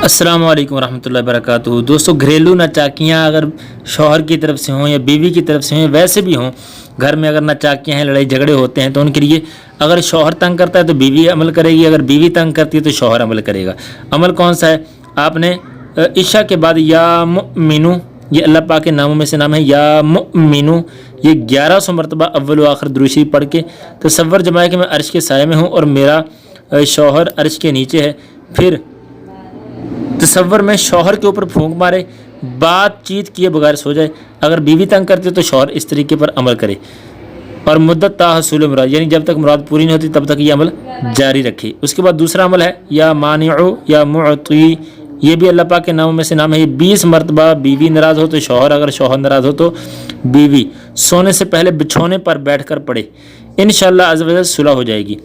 अस्सलाम वालेकुम रहमतुल्लाहि वबरकातुहू। दोस्तों, घरेलू नाचाकियाँ अगर शौहर की तरफ से हों या बीवी की तरफ से हों, वैसे भी हों, घर में अगर नाचाकियाँ हैं, लड़ाई झगड़े होते हैं, तो उनके लिए अगर शौहर तंग करता है तो बीवी अमल करेगी, अगर बीवी तंग करती है तो शौहर अमल करेगा। अमल कौन सा है? आपने इशा के बाद या मुमिनु, ये अल्लाह पाक के नामों में से नाम है या मुमिनु, ये 1100 मरतबा अव्वल व आखिर दुरूद शरीफ पढ़ के तसव्वुर जमाए कि मैं अर्श के साये में हूँ और मेरा शौहर अर्श के नीचे है। फिर तसव्वुर में शौहर के ऊपर फूंक मारे, बातचीत किए बगैर सो जाए। अगर बीवी तंग करती है तो शौहर इस तरीके पर अमल करे और मुद्दत ताहसूल मुराद, यानी जब तक मुराद पूरी नहीं होती तब तक ये अमल जारी रखे। उसके बाद दूसरा अमल है या मानिउ या मुअती, ये भी अल्लाह पाक के नामों में से नाम है। ये 20 मरतबा बीवी नाराज़ हो तो शौहर, अगर शौहर नाराज़ हो तो बीवी सोने से पहले बिछौने पर बैठ कर पढ़े, इंशाअल्लाह अज़्ज़ व जल सुलह हो जाएगी।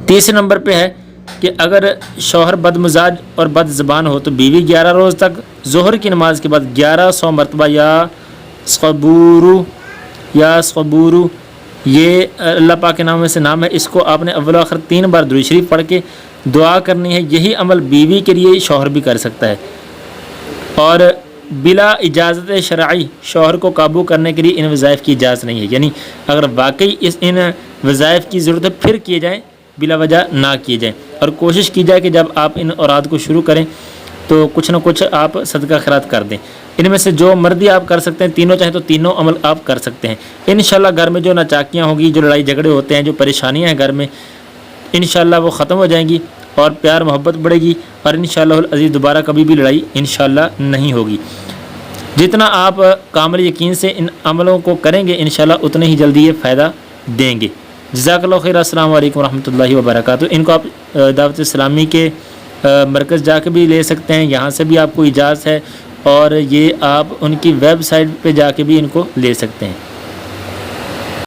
तीसरे नंबर पे है कि अगर शौहर बदमिजाज और बद ज़बान हो तो बीवी 11 रोज़ तक ज़ोहर की नमाज के बाद 1100 मरतबा या सबूरू, ये अल्लाह पाक के नाम में से नाम है। इसको आपने अव्वल आखिर 3 बार दुरूद शरीफ पढ़ के दुआ करनी है। यही अमल बीवी के लिए शौहर भी कर सकता है। और बिला इजाज़त शरई शौहर को काबू करने के लिए इन वज़ाइफ की इजाज़त नहीं है, यानी अगर वाकई इन वज़ाइफ की ज़रूरत है फिर किए जाएँ, बिला वजह ना किए जाएँ। और कोशिश की जाए कि जब आप इन औराद को शुरू करें तो कुछ ना कुछ आप सदका खैरात कर दें। इनमें से जो मर्दी आप कर सकते हैं, तीनों चाहे तो तीनों अमल आप कर सकते हैं। इंशाल्लाह घर में जो नाचाकियाँ होगी, जो लड़ाई झगड़े होते हैं, जो परेशानियाँ हैं घर में, इंशाल्लाह वो ख़त्म हो जाएंगी और प्यार मोहब्बत बढ़ेगी और इंशाअल्लाह अज़ीज़ दोबारा कभी भी लड़ाई इंशाअल्लाह नहीं होगी। जितना आप कामिल यकीन से इन अमलों को करेंगे इंशाअल्लाह उतने ही जल्दी ये फ़ायदा देंगे। जज़ाकल्लाहु खैर। अस्सलामु अलैकुम रहमतुल्लाहि व बरकातुहू। इनको आप दावत इस्लामी के मरकज़ जाके भी ले सकते हैं, यहाँ से भी आपको इजाज़त है, और ये आप उनकी वेबसाइट पे जाके भी इनको ले सकते हैं।